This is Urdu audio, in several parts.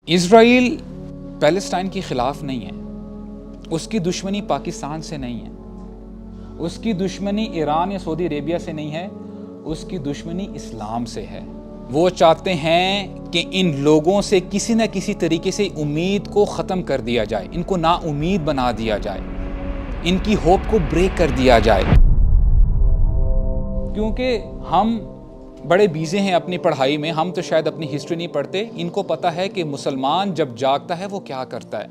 اسرائیل پیلسٹائن کے خلاف نہیں ہے، اس کی دشمنی پاکستان سے نہیں ہے، اس کی دشمنی ایران یا سعودی عربیہ سے نہیں ہے، اس کی دشمنی اسلام سے ہے۔ وہ چاہتے ہیں کہ ان لوگوں سے کسی نہ کسی طریقے سے امید کو ختم کر دیا جائے، ان کو نا امید بنا دیا جائے، ان کی ہوپ کو بریک کر دیا جائے۔ کیونکہ ہم بڑے بیزی ہیں اپنی پڑھائی میں، ہم تو شاید اپنی ہسٹری نہیں پڑھتے۔ ان کو پتہ ہے کہ مسلمان جب جاگتا ہے وہ کیا کرتا ہے۔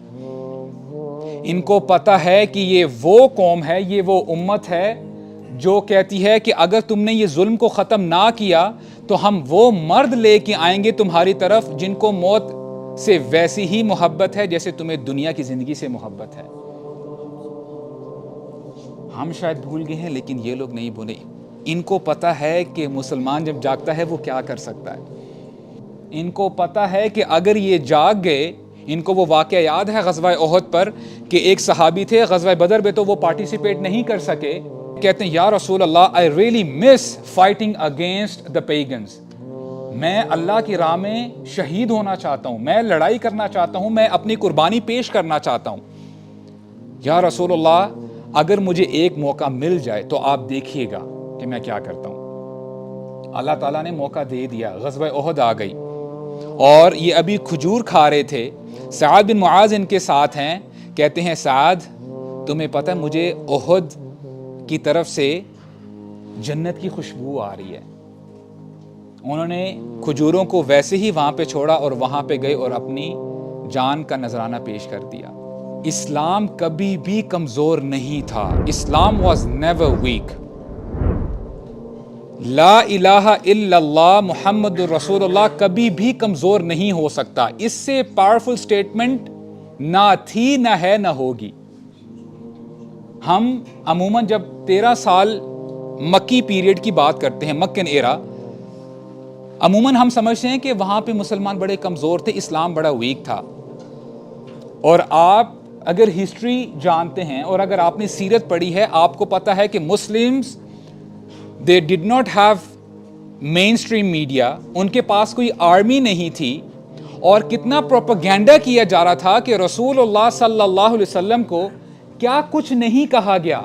ان کو پتہ ہے کہ یہ وہ قوم ہے، یہ وہ امت ہے جو کہتی ہے کہ اگر تم نے یہ ظلم کو ختم نہ کیا تو ہم وہ مرد لے کے آئیں گے تمہاری طرف جن کو موت سے ویسی ہی محبت ہے جیسے تمہیں دنیا کی زندگی سے محبت ہے۔ ہم شاید بھول گئے ہیں لیکن یہ لوگ نہیں بھولے۔ ان کو پتہ ہے کہ مسلمان جب جاگتا ہے وہ کیا کر سکتا ہے۔ ان کو پتہ ہے کہ اگر یہ جاگ گئے، ان کو وہ واقعہ یاد ہے غزوہ احد پر کہ ایک صحابی تھے غزوہ بدر میں تو وہ پارٹیسپیٹ نہیں کر سکے، کہتے ہیں یا رسول اللہ I really miss fighting against the pagans۔ میں اللہ کی راہ میں شہید ہونا چاہتا ہوں، میں لڑائی کرنا چاہتا ہوں، میں اپنی قربانی پیش کرنا چاہتا ہوں۔ یا رسول اللہ اگر مجھے ایک موقع مل جائے تو آپ دیکھیے گا کہ میں کیا کرتا ہوں۔ اللہ تعالیٰ نے موقع دے دیا، غزوہ احد آ گئی اور یہ ابھی کھجور کھا رہے تھے۔ سعد بن معاذ ان کے ساتھ ہیں، کہتے ہیں سعد تمہیں پتہ ہے مجھے احد کی طرف سے جنت کی خوشبو آ رہی ہے۔ انہوں نے کھجوروں کو ویسے ہی وہاں پہ چھوڑا اور وہاں پہ گئے اور اپنی جان کا نذرانہ پیش کر دیا۔ اسلام کبھی بھی کمزور نہیں تھا، اسلام واز نیور ویک۔ لا الہ الا اللہ محمد رسول اللہ کبھی بھی کمزور نہیں ہو سکتا۔ اس سے پاورفل سٹیٹمنٹ نہ تھی، نہ ہے، نہ ہوگی۔ ہم عموماً جب 13 سال مکی پیریڈ کی بات کرتے ہیں، مکن ایرا، عموماً ہم سمجھتے ہیں کہ وہاں پہ مسلمان بڑے کمزور تھے، اسلام بڑا ویک تھا۔ اور آپ اگر ہسٹری جانتے ہیں اور اگر آپ نے سیرت پڑھی ہے، آپ کو پتہ ہے کہ Muslims they did not have mainstream media، ان کے پاس کوئی آرمی نہیں تھی، اور کتنا پروپیگنڈا کیا جا رہا تھا کہ رسول اللہ صلی اللہ علیہ وسلم کو کیا کچھ نہیں کہا گیا،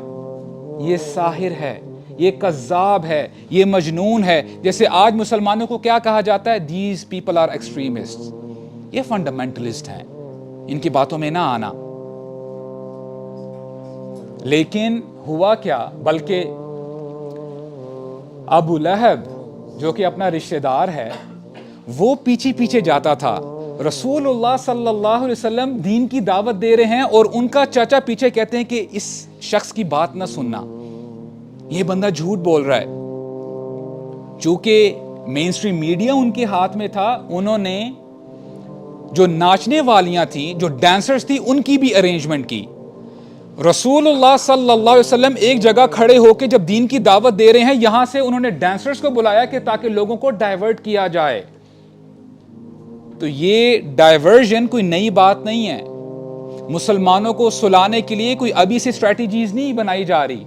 یہ ساحر ہے، یہ کذاب ہے، یہ مجنون ہے۔ جیسے آج مسلمانوں کو کیا کہا جاتا ہے؟ these people are extremists، یہ فنڈامنٹلسٹ ہیں، ان کی باتوں میں نہ آنا۔ لیکن ہوا کیا، بلکہ ابو لہب جو کہ اپنا رشتہ دار ہے وہ پیچھے پیچھے جاتا تھا۔ رسول اللہ صلی اللہ علیہ وسلم دین کی دعوت دے رہے ہیں اور ان کا چچا پیچھے کہتے ہیں کہ اس شخص کی بات نہ سننا، یہ بندہ جھوٹ بول رہا ہے۔ چونکہ مین سٹریم میڈیا ان کے ہاتھ میں تھا، انہوں نے جو ناچنے والیاں تھیں، جو ڈانسرز تھی، ان کی بھی ارینجمنٹ کی۔ رسول اللہ صلی اللہ علیہ وسلم ایک جگہ کھڑے ہو کے جب دین کی دعوت دے رہے ہیں، یہاں سے انہوں نے ڈانسرز کو بلایا کہ تاکہ لوگوں کو ڈائیورٹ کیا جائے۔ تو یہ ڈائیورژن کوئی نئی بات نہیں ہے، مسلمانوں کو سلانے کے لیے کوئی ابھی سے اسٹریٹجیز نہیں بنائی جا رہی۔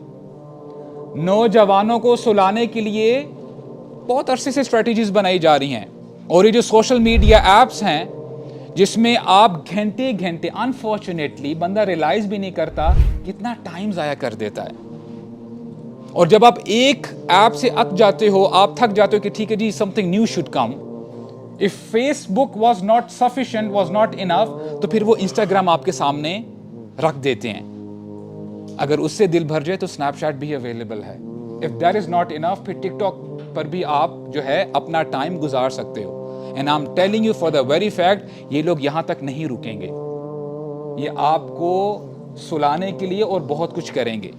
نوجوانوں کو سلانے کے لیے بہت عرصے سے اسٹریٹجیز بنائی جا رہی ہیں، اور یہ جو سوشل میڈیا ایپس ہیں جس میں آپ گھنٹے گھنٹے، انفارچونیٹلی بندہ ریلائز بھی نہیں کرتا کتنا ٹائم ضائع کر دیتا ہے۔ اور جب آپ ایک ایپ سے اک جاتے ہو، آپ تھک جاتے ہو کہ ٹھیک ہے جی something new should come، if Facebook was not sufficient, was not enough، تو پھر وہ انسٹاگرام آپ کے سامنے رکھ دیتے ہیں۔ اگر اس سے دل بھر جائے تو سنیپ چیٹ بھی اویلیبل ہے۔ if that is not enough، پھر ٹک ٹاک پر بھی آپ جو ہے اپنا ٹائم گزار سکتے ہو۔ And I'm telling you for the very fact، یہ لوگ یہاں تک نہیں رکیں گے، یہ آپ کو سلانے کے لیے اور بہت کچھ کریں گے۔